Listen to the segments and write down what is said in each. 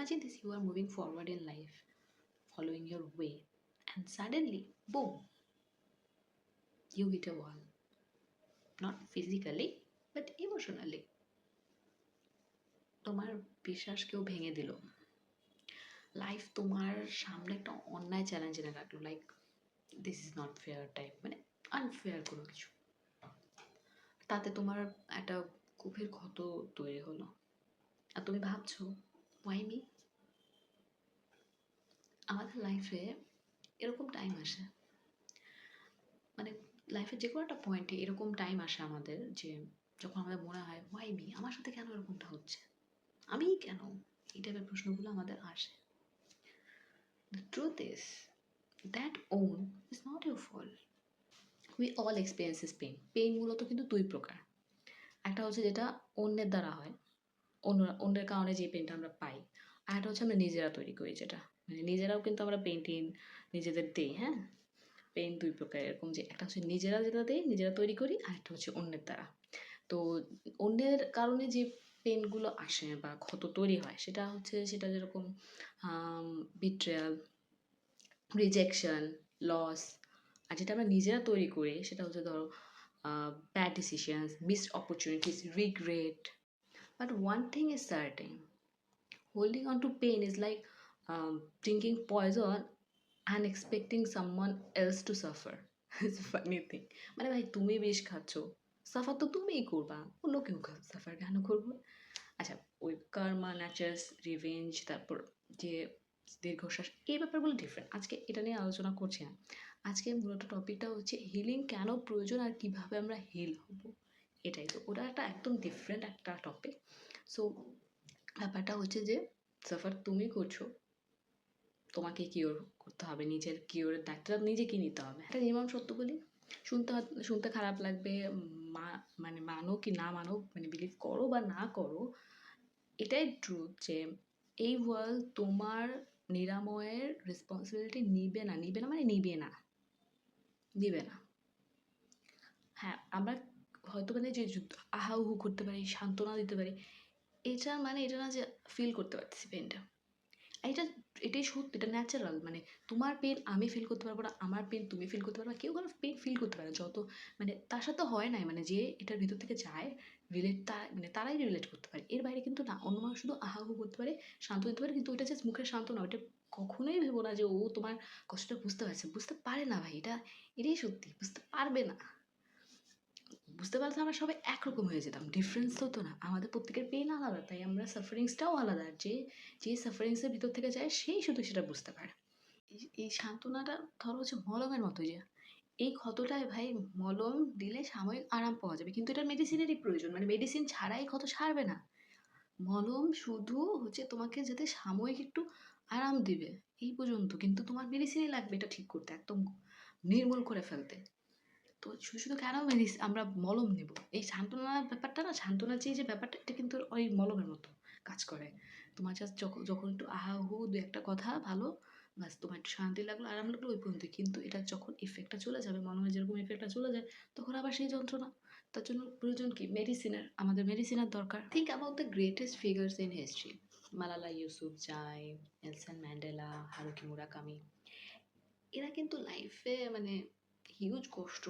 Imagine this, you are moving forward in life, following your way, and suddenly, boom, you hit a wall. Not physically, but emotionally. তোমার বিশ্বাস কেউ ভেঙে দিল, life তোমার সামনে একটা অন্যায় চ্যালেঞ্জ এনে রাখলো, like this is not fair type, মানে আনফেয়ার কোনো কিছু। তাতে তোমার একটা গভীর ক্ষত তৈরি হলো, আর তুমি ভাবছো ওয়াই মি। আমাদের লাইফে এরকম টাইম আসে, মানে লাইফের যে কোনো একটা পয়েন্টে এরকম টাইম আসে আমাদের, যে যখন আমাদের মনে হয় ওয়াই মি, আমার সাথে কেন এরকমটা হচ্ছে, আমি কেন, এই টাইপের প্রশ্নগুলো আমাদের আসে। The truth is that own is not your fault. We all experiences pain. Pain মূলত কিন্তু দুই প্রকার। একটা হচ্ছে যেটা অন্যের দ্বারা হয়, অন্যের কারণে যে পেনটা আমরা পাই, আর একটা হচ্ছে আমরা নিজেরা তৈরি করি, যেটা মানে নিজেরাও কিন্তু আমরা পেইন্টিং নিজেদের দিই। হ্যাঁ, পেন দুই প্রকার, এরকম যে একটা হচ্ছে নিজেরা যেটা দিই, নিজেরা তৈরি করি, আর একটা হচ্ছে অন্যের দ্বারা। তো অন্যের কারণে যে পেনগুলো আসে বা ক্ষত তৈরি হয়, সেটা যেরকম বিট্রেয়াল, রিজেকশন, লস। আর যেটা আমরা নিজেরা তৈরি করি সেটা হচ্ছে ধরো bad decisions, missed opportunities, regret. But one thing is certain, holding on to pain is like drinking poison and expecting someone else to suffer. It's a funny thing. মানে ভাই তুমি বিষ খাচ্ছ, সাফার তো তুমিই করবা, অন্য কেউ সাফার কেন করবো? আচ্ছা, ওই কার্মা, ন্যাচারাস, রিভেঞ্জ, তারপর যে দীর্ঘশ্বাস, এই ব্যাপারগুলো ডিফারেন্ট, আজকে এটা নিয়ে আলোচনা করছি না। আজকে মূলত টপিকটা হচ্ছে হিলিং কেন প্রয়োজন আর কিভাবে আমরা হিল হব, এটাই। তো ওটা একটা একদম ডিফারেন্ট একটা টপিক। সো ব্যাপারটা হচ্ছে যে সাফার তুমি করছো, তোমাকে কিওর করতে হবে, নিজের কিওরের দায়িত্বটা নিজেকে নিতে হবে। একটা নির্মম সত্য বলি, শুনতে খারাপ লাগবে, মানে মানো কি না মানো, মানে বিলিভ করো বা না করো, এটাই ট্রুথ যে এই ওয়ার্ল্ড তোমার নিরাময়ের রেসপন্সিবিলিটি নিবে না, মানে নিবে না। হ্যাঁ, আমরা হয়তো মানে যে আহাউহু করতে পারি, সান্ত্বনা দিতে পারি, এটা না যে ফিল করতে পারতেছি পেনটা। এটাই সত্যি, এটা ন্যাচারাল। মানে তোমার পেন আমি ফিল করতে পারবো না, আমার পেন তুমি ফিল করতে পারবো না, কেউ কারো পেন ফিল করতে পারে যত, মানে তার সাথে হয় নাই, মানে যে এটার ভিতর থেকে যায় রিলেট, মানে তারাই রিলেট করতে পারে, এর বাইরে কিন্তু না। অন্য মানুষ শুধু আহাহু করতে পারে, শান্ত দিতে পারে, কিন্তু ওইটা জাস্ট মুখের শান্ত না, ওইটা কখনোই ভেবো না যে ও তোমার কষ্টটা বুঝতে পারছে, বুঝতে পারে না ভাই, এটাই সত্যি, বুঝতে পারবে না। বুঝতে পারলে আমরা সবাই একরকম হয়ে যেতাম, ডিফারেন্স হতো না। আমাদের প্রত্যেকের পেন আলাদা, তাই আমরা সাফারিংসটাও আলাদা। যে সাফারিংসের ভিতর থেকে যায় সেই শুধু সেটা বুঝতে পারে। এই সান্ত্বনাটা ধরো হচ্ছে মলমের মতো, যে এই ক্ষতটায় ভাই মলম দিলে সাময়িক আরাম পাওয়া যাবে, কিন্তু এটা মেডিসিনেরই প্রয়োজন, মানে মেডিসিন ছাড়াই ক্ষত সারবে না। মলম শুধু হচ্ছে তোমাকে যাতে সাময়িক একটু আরাম দিবে, এই পর্যন্ত, কিন্তু তোমার মেডিসিনই লাগবে এটা ঠিক করতে, একদম নির্মূল করে ফেলতে। তো শুধু শুধু কেন আমরা মলম নেব? এই সান্ত্বনার ব্যাপারটা না, সান্ত্বনার যে ব্যাপারটা, এটা কিন্তু ওই মলমের মতো কাজ করে। তোমার জাস্ট যখন একটু আহা দু একটা কথা ভালো, ব্যাস তোমার একটু শান্তি লাগলো, আরাম লাগলো, ওই পর্যন্ত। কিন্তু এটা যখন ইফেক্টটা চলে যাবে, মলমের যেরকম ইফেক্টটা চলে যায়, তখন আবার সেই যন্ত্রণা। তার জন্য প্রয়োজন কি মেডিসিনের, আমাদের মেডিসিনের দরকার। Think about the greatest figures in history, Malala Yousafzai, Nelson Mandela, Haruki Murakami. এরা কিন্তু লাইফে মানে হিউজ কষ্ট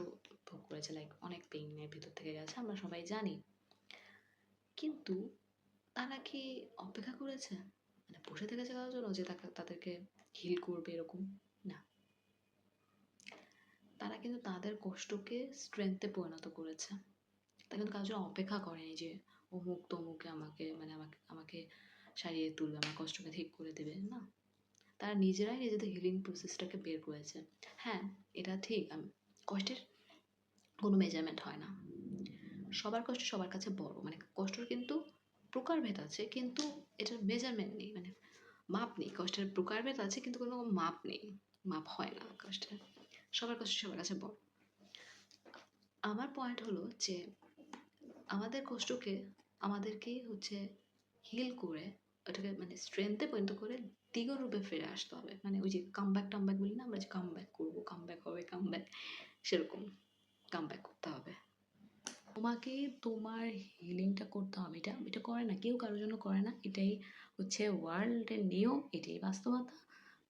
ভোগ করেছে, লাইক অনেক পেইনের ভিতর থেকে গেছে, আমরা সবাই জানি। কিন্তু তারা কি অপেক্ষা করেছে, মানে বসে থেকেছে কারোর জন্য যে তাদেরকে হিল করবে এরকম? না, তারা কিন্তু তাদের কষ্টকে স্ট্রেংথে পরিণত করেছে। তারা কিন্তু কারোর জন্য অপেক্ষা করেনি যে অমুক তমুকে আমাকে সারিয়ে তুলবে, আমার কষ্টকে ঠিক করে দেবে, না। তারা নিজেরাই নিজেদের হিলিং প্রসেসটাকে বের করেছে। হ্যাঁ, এটা ঠিক, কষ্টের কোনো মেজারমেন্ট হয় না, সবার কষ্ট সবার কাছে বড়, মানে কষ্টের কিন্তু প্রকারভেদ আছে, কিন্তু এটার মেজারমেন্ট নেই, মানে মাপ নেই। কষ্টের প্রকারভেদ আছে কিন্তু কোনো মাপ নেই, মাপ হয় না কষ্টের, সবার কষ্ট সবার কাছে বড়। আমার পয়েন্ট হলো যে আমাদের কষ্টকে আমাদেরকেই হচ্ছে হিল করে, ওটাকে মানে স্ট্রেংথে পরিণত করে দ্বিগুণ রূপে ফিরে আসতে হবে। মানে ওই যে কামব্যাক টামব্যাক বলি না আমরা, যে কামব্যাক করবো, কামব্যাক হবে, কামব্যাক, সেরকম কামব্যাক করতে হবে। তোমাকে তোমার হিলিংটা করতে হবে। এটা এটা করে না কেউ, কারোর জন্য করে না। এটাই হচ্ছে ওয়ার্ল্ডের নিয়ম, এটাই বাস্তবতা।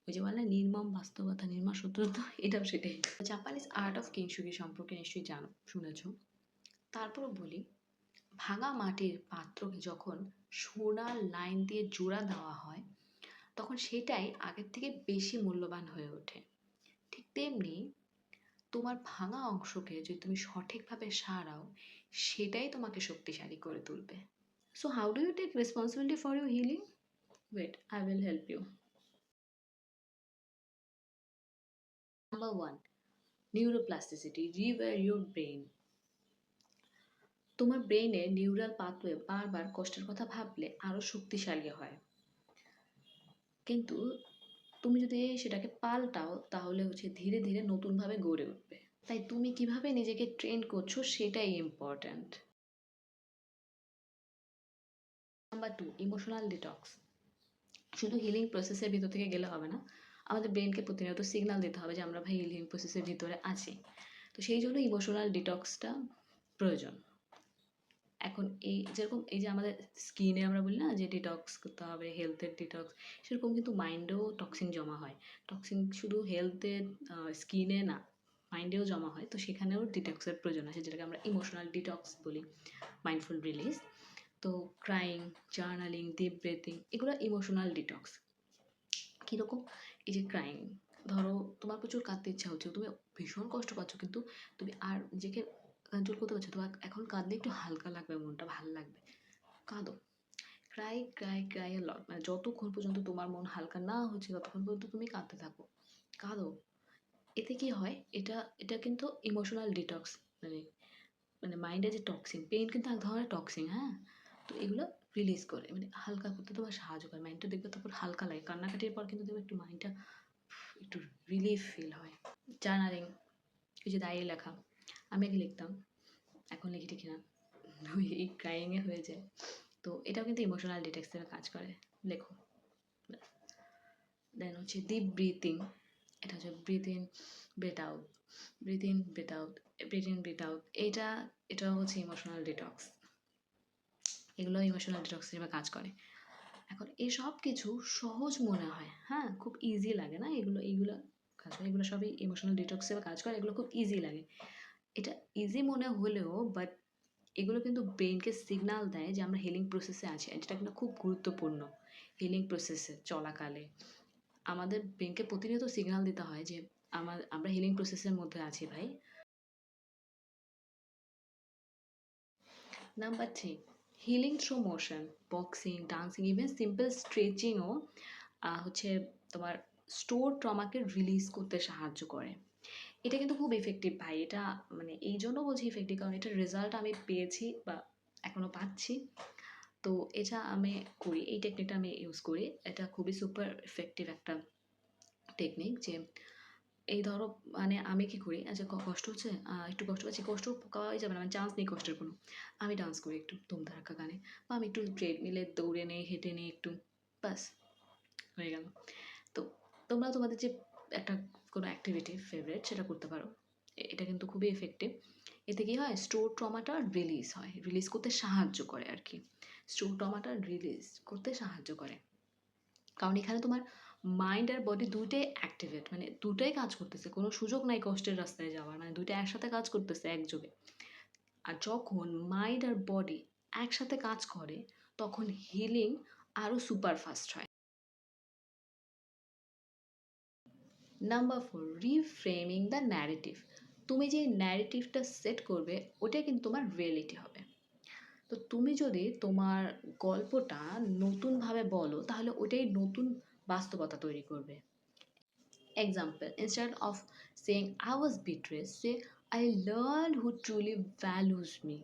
ওই যে বলে না, নির্মম বাস্তবতা নির্মম সত্যতা, এটাও সেটাই। জাপানিজ আর্ট অফ কিনসুগি সম্পর্কে নিশ্চয়ই জানো, শুনেছো। তারপরও বলি, ভাঙা মাটির পাত্রকে যখন সোনার লাইন দিয়ে জোড়া দেওয়া হয়, তখন সেটাই আগের থেকে বেশি মূল্যবান হয়ে ওঠে। ঠিক তেমনি তোমার ভাঙা অংশকে যদি তুমি সঠিকভাবে সারাও, সেটাই তোমাকে শক্তিশালী করে তুলবে। So how do you take responsibility for your healing? Wait, I will help you. Number one, neuroplasticity, rewire your brain. তোমার ব্রেইনে নিউরাল পাথওয়ে বারবার কষ্টের কথা ভাবলে আরো শক্তিশালী হয়, কিন্তু তুমি যদি সেটাকে পাল্টাও তাহলে হচ্ছে ধীরে ধীরে নতুনভাবে গড়ে উঠবে। তাই তুমি কিভাবে নিজেকে ট্রেন করছো সেটাই important. Number two, emotional detox. শুধু হিলিং প্রসেসের ভিতর থেকে গেলে হবে না, আমাদের ব্রেনকে প্রতিনিয়ত সিগন্যাল দিতে হবে যে আমরা ভাই হিলিং প্রসেসের ভিতরে আছি। তো সেই জন্য ইমোশনাল ডিটক্সটা প্রয়োজন। এখন এই যেরকম এই যে আমাদের স্কিনে আমরা বলি না যে ডিটক্স করতে হবে, হেলথের ডিটক্স, সেরকম কিন্তু মাইন্ডেও টক্সিন জমা হয়। টক্সিন শুধু হেলথের স্কিনে না, মাইন্ডেও জমা হয়। তো সেখানেও ডিটক্সের প্রয়োজন আছে, যেটাকে আমরা ইমোশনাল ডিটক্স বলি, মাইন্ডফুল রিলিজ। তো ক্রাইং, জার্নালিং, ডিপ ব্রেথিং, এগুলো ইমোশনাল ডিটক্স। কীরকম? এই যে ক্রাইং, ধরো তোমার প্রচুর কাঁদতে ইচ্ছা হচ্ছে, তুমি ভীষণ কষ্ট পাচ্ছ, কিন্তু তুমি আর নিজেকে কন্ট্রোল করতে পারছো, তোমার এখন কাঁদলে একটু হালকা লাগবে, মনটা ভালো লাগবে, কাঁদো। ক্রাই ক্রাই ক্রাই এ লট, মানে যতক্ষণ পর্যন্ত তোমার মন হালকা না হচ্ছে ততক্ষণ পর্যন্ত তুমি কাঁদতে থাকো, কাঁদো। এতে কি হয়, এটা এটা কিন্তু ইমোশনাল ডিটক্স, মানে মানে মাইন্ডে যে টক্সিন, পেইন কিন্তু এক ধরনের টক্সিন, হ্যাঁ। তো এগুলো রিলিজ করে, মানে হালকা করতে তোমার সাহায্য করে, মাইন্ডটা দেখবে তারপর হালকা লাগে। কান্নাকাটির পর কিন্তু দেখবে একটু মাইন্ডটা একটু রিলিফ ফিল হয়। জার্নালিং, এই যে ডায়েরি লেখা, আমি আগে লিখতাম, এখন লিখি ঠিকই না, ওই এই ক্রাইংয়ে হয়ে যায়। তো এটাও কিন্তু ইমোশনাল ডিটেক্সের কাজ করে, লেখো। দেন হচ্ছে ডিপ ব্রিথিং, এটা হচ্ছে breathe in, breathe out, breathe in, breathe out, breathe in, breathe out. এটা হচ্ছে ইমোশনাল ডিটক্স, এগুলো ইমোশনাল ডিটক্স হিসেবে কাজ করে। এখন এসব কিছু সহজ মনে হয়, হ্যাঁ, খুব ইজি লাগে না এগুলো, এইগুলো কাজ করে, এগুলো সবই ইমোশনাল ডিটক্স হিসেবে কাজ করে, এগুলো খুব ইজি লাগে। এটা ইজি মনে হলেও বাট এগুলো কিন্তু ব্রেনকে সিগনাল দেয় যে আমরা হিলিং প্রসেসে আছি, এটা কিন্তু খুব গুরুত্বপূর্ণ। হিলিং প্রসেসে চলাকালে আমাদের ব্রেনকে প্রতিনিয়ত সিগনাল দিতে হয় যে আমরা হিলিং প্রসেসের মধ্যে আছি ভাই। Number three, healing through motion, boxing, dancing, even simple স্ট্রেচিংও হচ্ছে তোমার স্টোর ট্রমাকে রিলিজ করতে সাহায্য করে। এটা কিন্তু খুব ইফেক্টিভ ভাই, এটা মানে এই জন্য বলছি ইফেক্টিভ, কারণ এটার রেজাল্ট আমি পেয়েছি বা এখনও পাচ্ছি। তো এটা আমি করি, এই টেকনিকটা আমি ইউজ করি, এটা খুবই সুপার এফেক্টিভ একটা টেকনিক। যে এই ধরো, মানে আমি কি করি, আচ্ছা কষ্ট হচ্ছে, একটু কষ্ট পাচ্ছি, কষ্ট পাওয়াই যাবে না, মানে চান্স নেই কষ্টের কোনো, আমি ডান্স করি একটু ধুমধারাক্কা গানে, বা আমি একটু ট্রেডমিলে দৌড়ে নেই, হেঁটে নেই একটু, ব্যাস হয়ে গেল। তো তোমরা তোমাদের যে একটা কোনো অ্যাক্টিভিটি ফেভারিট সেটা করতে পারো, এটা কিন্তু খুবই এফেক্টিভ। এতে কি হয়, স্টোর ট্রমাটা রিলিজ হয়, রিলিজ করতে সাহায্য করে আর কি, স্টোর ট্রমাটা রিলিজ করতে সাহায্য করে। কারণ এখানে তোমার মাইন্ড আর বডি দুইটাই অ্যাক্টিভেট, মানে দুটাই কাজ করতেছে, কোনো সুযোগ নাই কষ্টের রাস্তায় যাওয়ার, মানে দুইটা একসাথে কাজ করতেছে একযোগে। আর যখন মাইন্ড আর বডি একসাথে কাজ করে তখন হিলিং আরও সুপার ফাস্ট হয়। Number four, reframing the narrative. তুমি যে ন্যারেটিভটা সেট করবে ওটা কিন্তু তোমার রিয়েলিটি হবে। তো তুমি যদি তোমার গল্পটা নতুনভাবে বলো তাহলে ওটাই নতুন বাস্তবতা তৈরি করবে। Example, instead of saying I was betrayed, say I learned who truly values me.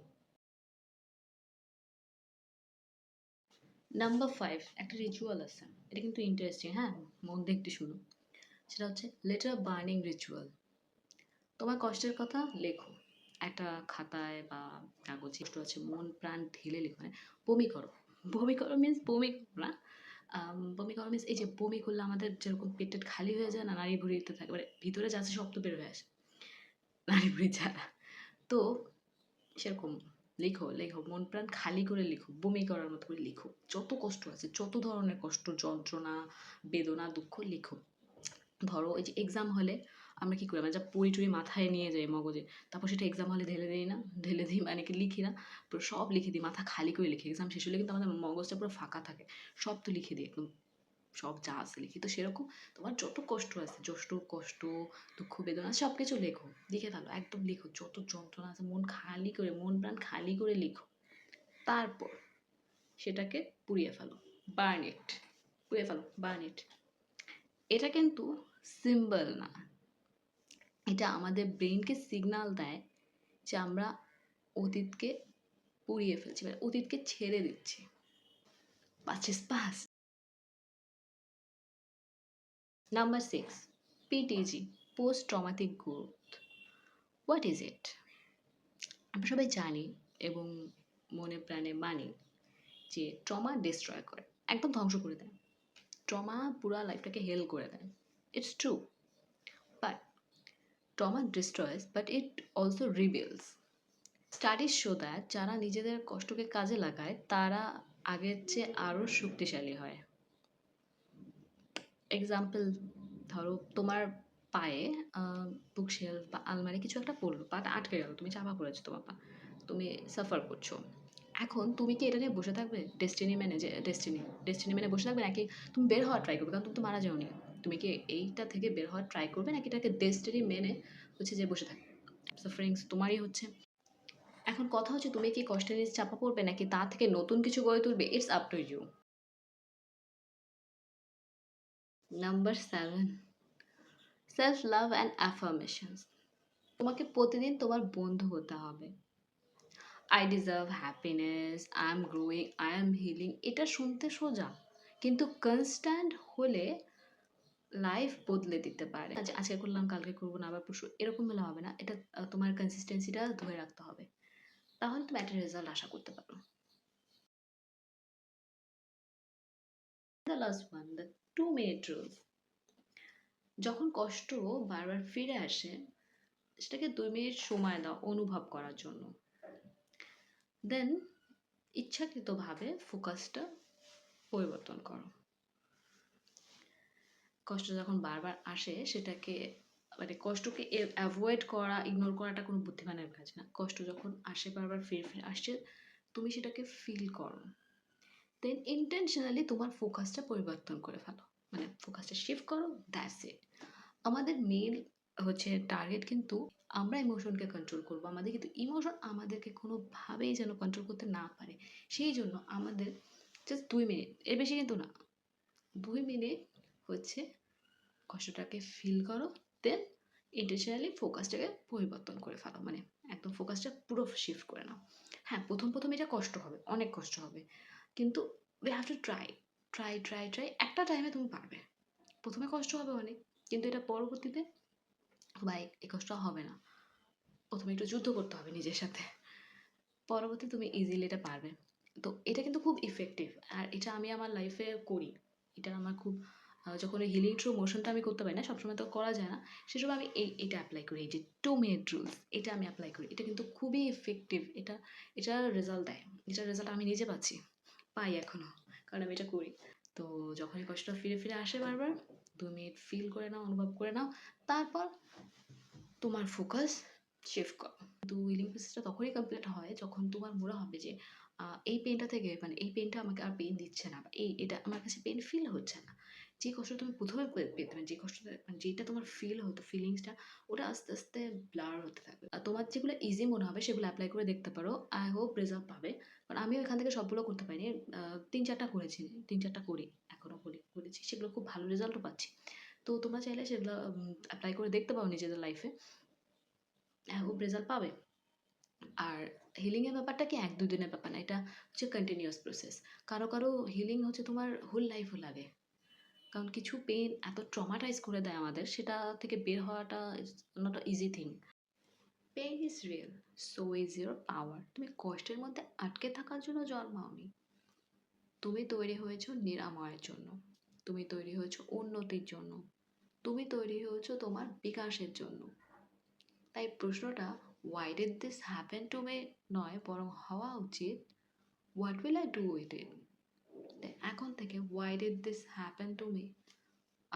Number five, একটা রিচুয়াল আছে, এটা কিন্তু ইন্টারেস্টিং, হ্যাঁ, মন দিয়ে একটু শুনো। সেটা হচ্ছে লেটার বার্নিং রিচুয়াল। তোমার কষ্টের কথা লেখো একটা খাতায় বা কাগজে, কষ্ট আছে মন প্রাণ ঢেলে লেখো, মানে বমি করো, বমি করো মিন্স বমি করো না, বমি করো মিন্স এই যে বমি করলে আমাদের যেরকম পেট টেট খালি হয়ে যায় না, নাড়ি ভুড়িতে থাকে, মানে ভিতরে যাচ্ছে সব তো বের হয়ে আসে, নাড়ি ভুড়ি ছাড়া। তো সেরকম লিখো, লিখো, মন প্রাণ খালি করে লিখো, বমি করার মতো করে লিখো। যত কষ্ট আছে, যত ধরনের কষ্ট, যন্ত্রণা, বেদনা, দুঃখ লিখো। ধরো এই যে এক্সাম হলে আমরা কি করি, আমরা যা পড়ি টড়ি মাথায় নিয়ে যাই মগজে, তারপর সেটা এক্সাম হলে ঢেলে দিই না, ঢেলে দিই মানে কি লিখি না, পুরো সব লিখে দিই, মাথা খালি করে লিখি। এক্সাম শেষ হলে কিন্তু আমাদের মগজটা পুরো ফাঁকা থাকে, সব তো লিখে দিই একদম, সব যা আছে লিখি। তো সেরকম তোমার যত কষ্ট আছে, যত কষ্ট, দুঃখ, বেদনা, সব কিছু লেখো, লিখে ফেলো, একদম লিখো, যত যন্ত্রণা আছে মন খালি করে, মন প্রাণ খালি করে লিখো। তারপর সেটাকে পুড়িয়ে ফেলো, বার্ন ইট, পুড়িয়ে ফেলো, বার্ন ইট। এটা কিন্তু সিম্বল না, এটা আমাদের ব্রেনকে সিগন্যাল দেয় যে আমরা অতীতকে পুড়িয়ে ফেলছি, মানে অতীতকে ছেড়ে দিচ্ছি। Past is past. Number 6, PTG, post traumatic growth. What is it? আমরা সবাই জানি এবং মনে প্রাণে মানি যে ট্রমা ডিস্ট্রয় করে, একদম ধ্বংস করে দেয়। ট্রমা পুরা লাইফটাকে হেল করে দেয়। It's true, but trauma destroys, but it also rebuilds. Studies show that যারা নিজেদের কষ্টকে কাজে লাগায় তারা আগের চেয়ে আরও শক্তিশালী হয়। এক্সাম্পল, ধরো তোমার পায়ে বুকশেলফ বা আলমারি কিছু একটা পড়লো, পাটা আটকে গেল, তুমি চাপা পড়েছো, তোমার পা, তুমি সাফার করছো। এখন তুমি কি এটা নিয়ে বসে থাকবে ডেস্টিনি মেনে, যে ডেস্টিনি মেনে বসে থাকবে, নাকি তুমি বের হওয়ার ট্রাই করবে, কারণ তুমি তো মারা যাওনি। তুমি কি এইটা থেকে বের হওয়ার ট্রাই করবে, নাকি এটাকে ডেস্টিনি মেনে হচ্ছে যে বসে থাকবে? সাফারিংস তোমারই হচ্ছে। এখন কথা হচ্ছে তুমি কি কষ্টের নিচে চাপা পড়বে, নাকি তা থেকে নতুন কিছু গড়ে তুলবে? It's up to you. Number 7, self love and affirmations. তোমাকে প্রতিদিন তোমার বন্ধু হতে হবে। I deserve happiness, I am growing, I am healing, এটা শুনতে সোজা, কিন্তু কনস্ট্যান্ট হলে লাইফ বদলে দিতে পারে। আজকে করলাম কালকে করবো না, আবার পরশু, এরকম হলে হবে না। এটা তোমার কনসিস্টেন্সিটা ধরে রাখতে হবে, তাহলে তুমি একটা রেজাল্ট আশা করতে পারো। The last one, the 2 minute rule. যখন কষ্ট বারবার ফিরে আসে, সেটাকে 2 মিনিট সময় দাও অনুভব করার জন্য। দেন ইচ্ছাকৃতভাবে ফোকাসটা পরিবর্তন করো। কষ্ট যখন বারবার আসে সেটাকে, মানে কষ্টকে অ্যাভয়েড করা, ইগনোর করাটা কোনো বুদ্ধিমানের কাজ না। কষ্ট যখন আসে, বারবার ফিরে ফিরে আসছে, তুমি সেটাকে ফিল করো, দেন ইন্টেনশনালি তোমার ফোকাসটা পরিবর্তন করে ফেলো, মানে ফোকাসটা শিফট করো, দ্যাটস ইট। আমাদের মেইন হচ্ছে টার্গেট কিন্তু আমরা ইমোশনকে কন্ট্রোল করবো, আমাদের কিন্তু ইমোশন আমাদেরকে কোনোভাবেই যেন কন্ট্রোল করতে না পারে। সেই জন্য আমাদের জাস্ট 2 মিনিট, এর বেশি কিন্তু না, 2 মিনিট হচ্ছে কষ্টটাকে ফিল করো, দেন ইন্টেনশনালি ফোকাসটাকে পরিবর্তন করে ফেলো, মানে একদম ফোকাসটা পুরো শিফট করে নাও। হ্যাঁ, প্রথম প্রথম এটা কষ্ট হবে, অনেক কষ্ট হবে, কিন্তু we have to try, try try try, একটা টাইমে তুমি পারবে। প্রথমে কষ্ট হবে অনেক, কিন্তু এটা পরবর্তীতে ভাই এই কষ্ট হবে না। প্রথমে একটু যুদ্ধ করতে হবে নিজের সাথে, পরবর্তী তুমি ইজিলি এটা পারবে। তো এটা কিন্তু খুব ইফেক্টিভ, আর এটা আমি আমার লাইফে করি। এটা আমার খুব যখন ওই হিলিং থ্রু মোশনটা আমি করতে পারি না, সবসময় তো করা যায় না, সেসব আমি এটা অ্যাপ্লাই করি, এই যে 2 মিনিট রুলস, এটা আমি অ্যাপ্লাই করি। এটা কিন্তু খুবই ইফেক্টিভ, এটা রেজাল্ট দেয়, এটার রেজাল্ট আমি নিজে পাচ্ছি, পাই এখনো, কারণ আমি এটা করি। তো যখনই কষ্ট ফিরে ফিরে আসে বারবার, 2 মিনিট ফিল করে নাও, অনুভব করে নাও, তারপর তোমার ফোকাস শিফট করো। কিন্তু হিলিং প্রসেসটা তখনই কমপ্লিট হয় যখন তোমার মনে হবে যে এই পেনটা থেকে, মানে এই পেনটা আমাকে আর পেন দিচ্ছে না, বা এটা আমার কাছে পেন ফিল হচ্ছে না। যে কষ্ট তুমি প্রথমে পেতে, মানে যে কষ্টটা, মানে যেটা তোমার ফিল হতো, ফিলিংসটা, ওটা আস্তে আস্তে ব্লার হতে থাকবে। আর তোমার যেগুলো ইজি মনে হবে সেগুলো অ্যাপ্লাই করে দেখতে পারো, আই হোপ রেজাল্ট পাবে। কারণ আমিও এখান থেকে সবগুলো করতে পারিনি, 3-4টা করেছি, 3-4টা করি এখনও করেছি, সেগুলো খুব ভালো রেজাল্টও পাচ্ছি। তো তোমরা চাইলে সেগুলো অ্যাপ্লাই করে দেখতে পারো নিজেদের লাইফে, আই হোপ রেজাল্ট পাবে। আর হিলিংয়ের ব্যাপারটা কি 1-2 দিনের ব্যাপার না, এটা হচ্ছে কন্টিনিউয়াস প্রসেস। কারো কারো হিলিং হচ্ছে তোমার হোল লাইফও লাগে, কারণ কিছু পেন এত ট্রমাটাইজ করে দেয় আমাদের, সেটা থেকে বের হওয়াটা is not a easy thing. Pain is real, so is your power. তুমি কষ্টের মধ্যে আটকে থাকার জন্য জন্মাওনি, তুমি তৈরি হয়েছো নিরাময়ের জন্য, তুমি তৈরি হয়েছো উন্নতির জন্য, তুমি তৈরি হয়েছো তোমার বিকাশের জন্য। তাই প্রশ্নটা why did this happen to me নয়, বরং হওয়া উচিত what will I do with it। তাই এখন থেকে why did this happen to me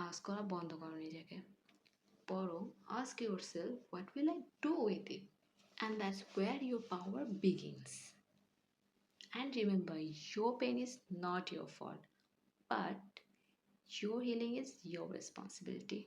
ask করা বন্ধ করো নিজেকে, বরং ask yourself what will I do with it, and that's where your power begins। And remember, your pain is not your fault, but your healing is your responsibility।